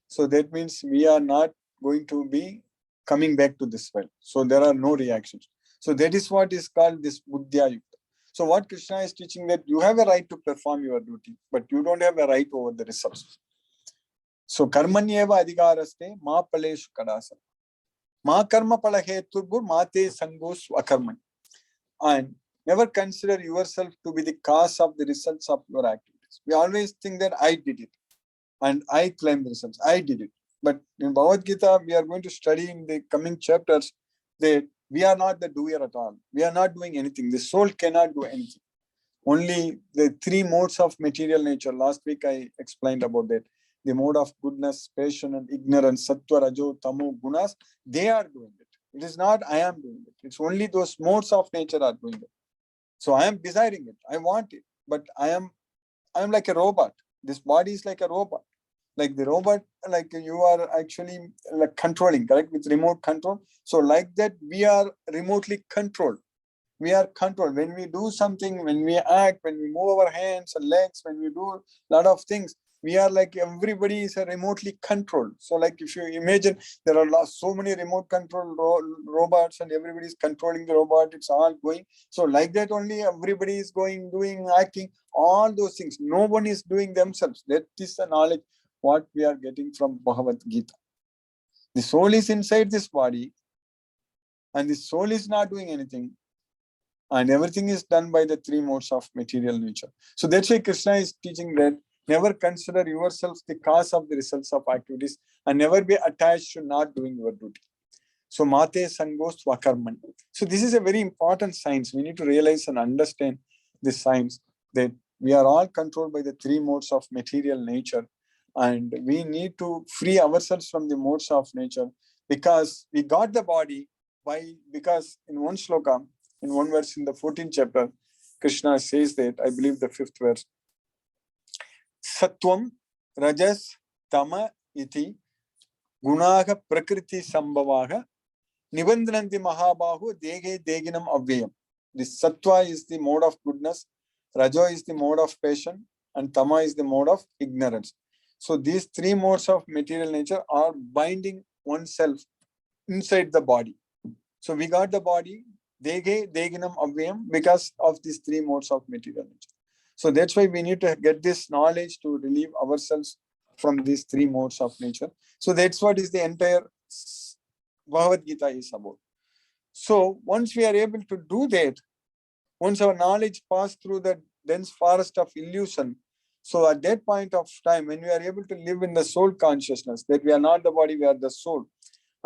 so that means we are not going to be coming back to this world. So there are no reactions. So that is what is called this buddhya yukta. So what Krishna is teaching, that you have a right to perform your duty, but you don't have a right over the results. So karmanyeva adhikaraste ma paleshu kadasa. Ma karma palaheturbur mate sangos akarmani. And never consider yourself to be the cause of the results of your activities. We always think that I did it and I claim the results. I did it. But in Bhagavad Gita, we are going to study in the coming chapters that we are not the doer at all. We are not doing anything. The soul cannot do anything. Only the three modes of material nature. Last week I explained about that. The mode of goodness, passion, and ignorance, sattva, rajo, tamo, gunas, they are doing it. It is not I am doing it. It's only those modes of nature are doing it. So I am desiring it. I want it. But I am like a robot. This body is like a robot. Like the robot, like you are actually like controlling, correct? With remote control. So like that, we are remotely controlled. We are controlled. When we do something, when we act, when we move our hands and legs, when we do a lot of things, we are like everybody is remotely controlled. So like if you imagine, there are so many remote control robots and everybody is controlling the robot. It's all going. So like that only everybody is going, doing, acting, all those things. No one is doing themselves. That is the knowledge what we are getting from Bhagavad Gita. The soul is inside this body and the soul is not doing anything. And everything is done by the three modes of material nature. So that's why Krishna is teaching that never consider yourself the cause of the results of activities and never be attached to not doing your duty. So mate sangos vakarman. So this is a very important science. We need to realize and understand this science that we are all controlled by the three modes of material nature. And we need to free ourselves from the modes of nature because we got the body because in one shloka, in one verse in the 14th chapter, Krishna says that, I believe the 5th verse, Sattvam Rajas Tama iti Gunaha Prakriti Sambhavaha Nibandhananti Mahabahu Dege Deginam Avyayam. The Sattva is the mode of goodness, Rajo is the mode of passion, and Tama is the mode of ignorance. So these three modes of material nature are binding oneself inside the body. So we got the body, Dege Deginam Avyayam, because of these three modes of material nature. So that's why we need to get this knowledge to relieve ourselves from these three modes of nature. So that's what is the entire Bhagavad Gita is about. So once we are able to do that, once our knowledge passes through the dense forest of illusion, so at that point of time, when we are able to live in the soul consciousness, that we are not the body, we are the soul,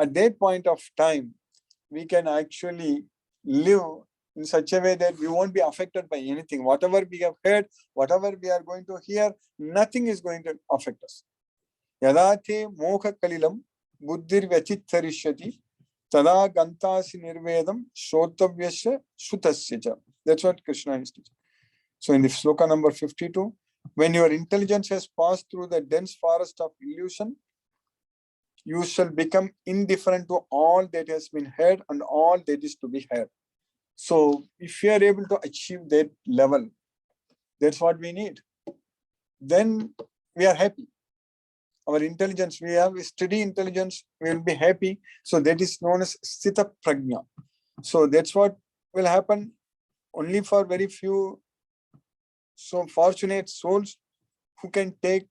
at that point of time, we can actually live in such a way that we won't be affected by anything. Whatever we have heard, whatever we are going to hear, nothing is going to affect us. Yadate moha kalilam buddhir vyachitharishyati tada gantasi nirvedam shrotavyasya shutasya. That's what Krishna is teaching. So in the sloka number 52, when your intelligence has passed through the dense forest of illusion, you shall become indifferent to all that has been heard and all that is to be heard. So if we are able to achieve that level, that's what we need. Then we are happy. Our intelligence, we have a steady intelligence, we will be happy. So that is known as Sthita Prajna. So that's what will happen only for very few fortunate souls who can make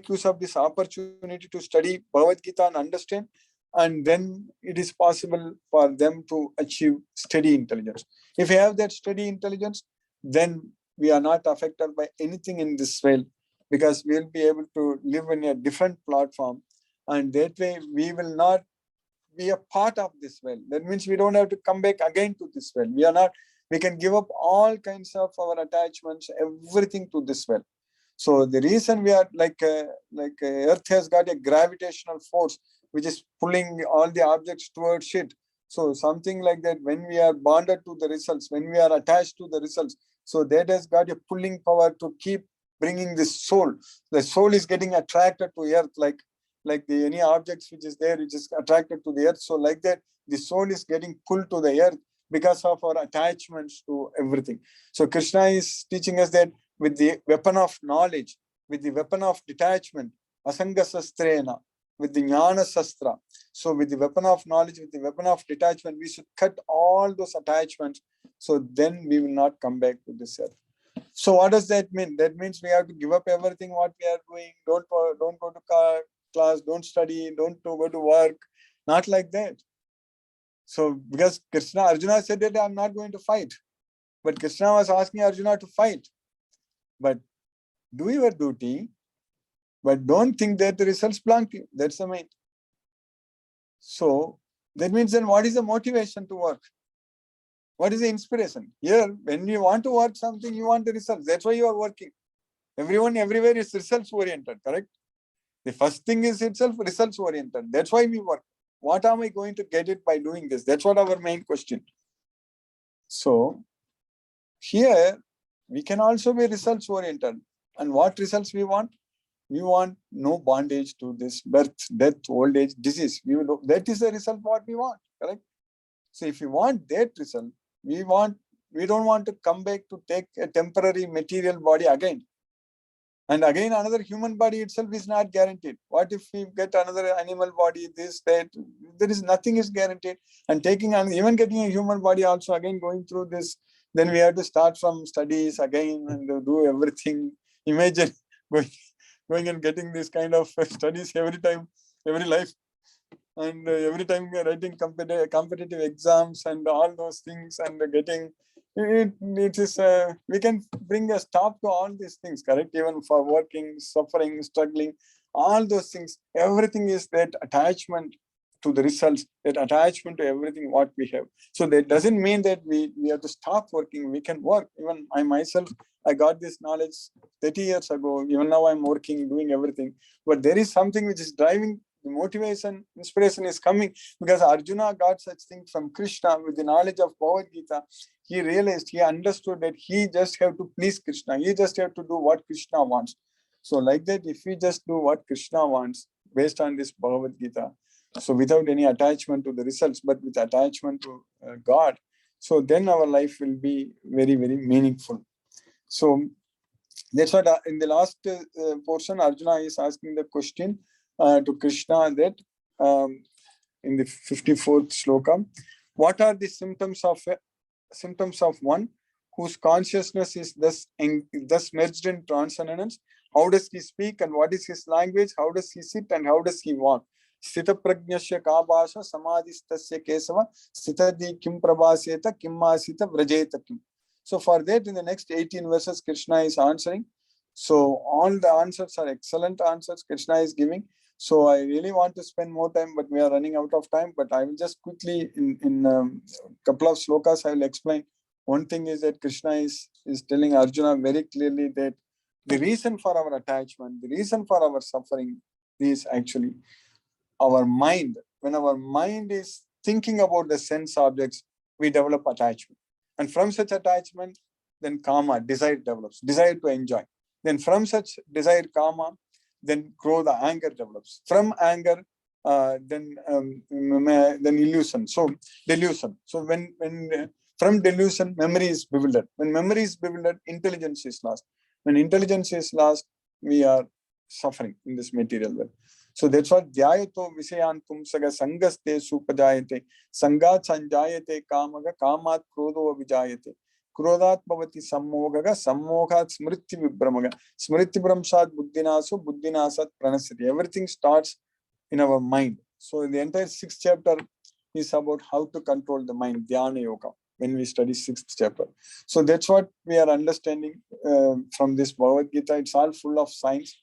use of this opportunity to study Bhagavad Gita and understand, and then it is possible for them to achieve steady intelligence. If we have that steady intelligence, then we are not affected by anything in this world, because we will be able to live in a different platform, and that way we will not be a part of this well. That means we don't have to come back again to this well. We can give up all kinds of our attachments, everything to this well. So the reason we are like Earth has got a gravitational force which is pulling all the objects towards it. So something like that, when we are bonded to the results, when we are attached to the results, so that has got a pulling power to keep bringing this soul. The soul is getting attracted to Earth, like any objects which is there, which is attracted to the Earth. So like that, the soul is getting pulled to the Earth because of our attachments to everything. So Krishna is teaching us that with the weapon of knowledge, with the weapon of detachment, asanga sastrena, with the jnana sastra. So with the weapon of knowledge, with the weapon of detachment, we should cut all those attachments. So then we will not come back to this earth. So what does that mean? That means we have to give up everything what we are doing. Don't go to class, don't study, don't go to work. Not like that. So because Arjuna said that I'm not going to fight. But Krishna was asking Arjuna to fight. But do your duty, but don't think that the results belong to you. That's the main. So that means then what is the motivation to work? What is the inspiration? Here, when you want to work something, you want the results. That's why you are working. Everyone, everywhere is results oriented, correct? The first thing is itself results oriented. That's why we work. What am I going to get it by doing this? That's what our main question. So here, we can also be results oriented. And what results we want? We want no bondage to this birth, death, old age, disease. That is the result what we want, correct? So if we want that result, we don't want to come back to take a temporary material body again. And again, another human body itself is not guaranteed. What if we get another animal body, this, that? There is nothing is guaranteed. And even getting a human body also, again going through this, then we have to start from studies again and do everything. Imagine going and getting this kind of studies every time, every life. And every time we are writing competitive exams and all those things and getting it is we can bring a stop to all these things, correct? Even for working, suffering, struggling, all those things, everything is that attachment to the results, that attachment to everything what we have. So that doesn't mean that we have to stop working. We can work. Even I myself, I got this knowledge 30 years ago. Even now I'm working, doing everything. But there is something which is driving the motivation, inspiration is coming because Arjuna got such thing from Krishna with the knowledge of Bhagavad Gita. He realized, he understood that he just have to please Krishna. He just have to do what Krishna wants. So like that, if we just do what Krishna wants based on this Bhagavad Gita, so without any attachment to the results, but with attachment to God, so then our life will be very, very meaningful. So that's what in the last portion, Arjuna is asking the question to Krishna that in the 54th sloka, what are the symptoms of one whose consciousness is thus merged in transcendence? How does he speak and what is his language? How does he sit and how does he walk? Sthita prajnasya kabasha samadhistasya kesava sthitadi kim prabhaseta kim masita vrajeta kim. So for that, in the next 18 verses, Krishna is answering. So all the answers are excellent answers Krishna is giving. So I really want to spend more time, but we are running out of time. But I will just quickly, in a couple of slokas, I will explain. One thing is that Krishna is telling Arjuna very clearly that the reason for our attachment, the reason for our suffering is actually our mind. When our mind is thinking about the sense objects, we develop attachment. And from such attachment, then kama, desire develops, desire to enjoy. Then from such desire, kama, then krodha, anger develops. From anger, then illusion. So delusion. So when from delusion, memory is bewildered. When memory is bewildered, intelligence is lost. When intelligence is lost, we are suffering in this material world. So that's what dhyayato visayantum saga sangaste supajayate sangat sanjayate kamaga kamat krodo vijayate krodhat bhavati sammogaga sammoghat smriti vibhramaga smriti bramsat buddhinaso buddhinasat pranasati. Everything starts in our mind. So the entire 6th chapter is about how to control the mind, dhyana yoga, when we study 6th chapter. So that's what we are understanding from this Bhagavad Gita. It's all full of science.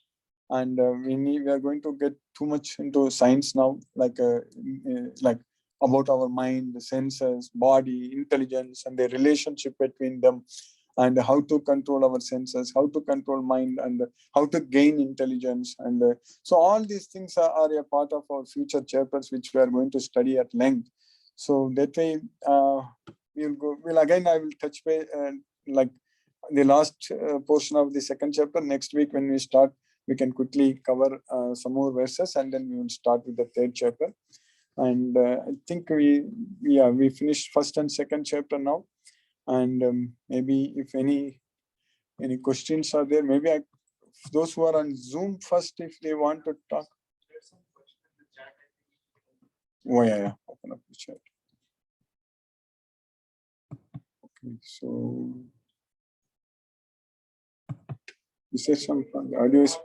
And we are going to get too much into science now, like about our mind, the senses, body, intelligence, and the relationship between them, and how to control our senses, how to control mind, and how to gain intelligence. And so all these things are a part of our future chapters, which we are going to study at length. So that way, I will touch base like the last portion of the second chapter. Next week when we start, we can quickly cover some more verses, and then we will start with the third chapter. And I think we finished first and second chapter now. And maybe if any questions are there, maybe those who are on Zoom first, if they want to talk. Oh yeah, open up the chat. Okay, so you said something. Audio is.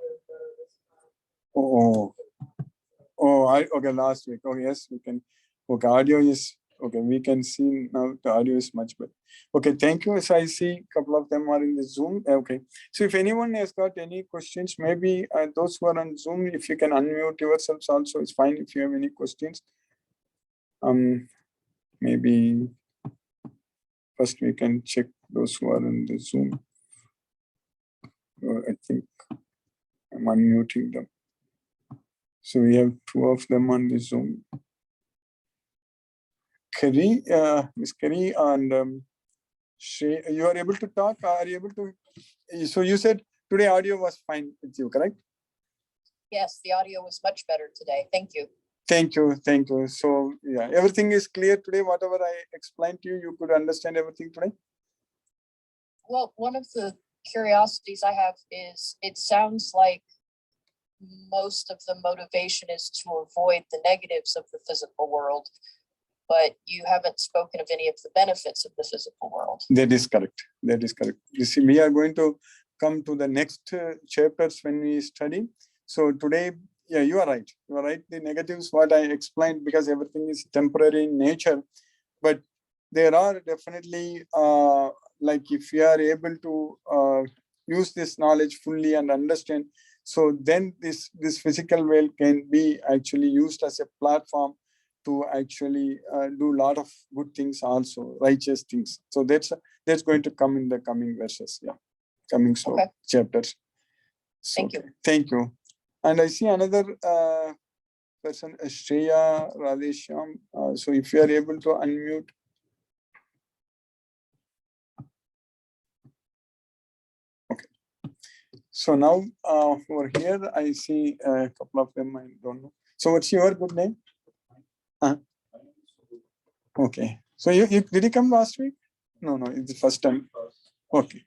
Okay, last week. Oh yes, we can. Okay, audio is okay. We can see now. The audio is much better. Okay, thank you. So I see a couple of them are in the Zoom. Okay, so if anyone has got any questions, maybe those who are on Zoom, if you can unmute yourselves also, it's fine. If you have any questions, maybe first we can check those who are in the Zoom. I think I'm unmuting them. So we have two of them on the Zoom. Kerry, Miss Kerry and Shrey, you are able to talk? Are you able to? So you said today audio was fine with you, correct? Yes, the audio was much better today. Thank you. Thank you. Thank you. So yeah, everything is clear today. Whatever I explained to you, you could understand everything today? Well, one of the curiosities I have is it sounds like most of the motivation is to avoid the negatives of the physical world, but you haven't spoken of any of the benefits of the physical world. That is correct. That is correct. You see, we are going to come to the next chapters when we study. So today, yeah, you are right. You are right. The negatives, what I explained, because everything is temporary in nature, but there are definitely, like if you are able to use this knowledge fully and understand, so then this physical world can be actually used as a platform to actually do a lot of good things also, righteous things. So that's going to come in the coming verses, yeah, coming chapters. So, thank you. Thank you. And I see another person, Shreya Radheshyam. So if you are able to unmute. Okay. So now over here, I see a couple of them, I don't know. So what's your good name? Okay. So you did you come last week? No, it's the first time. Okay.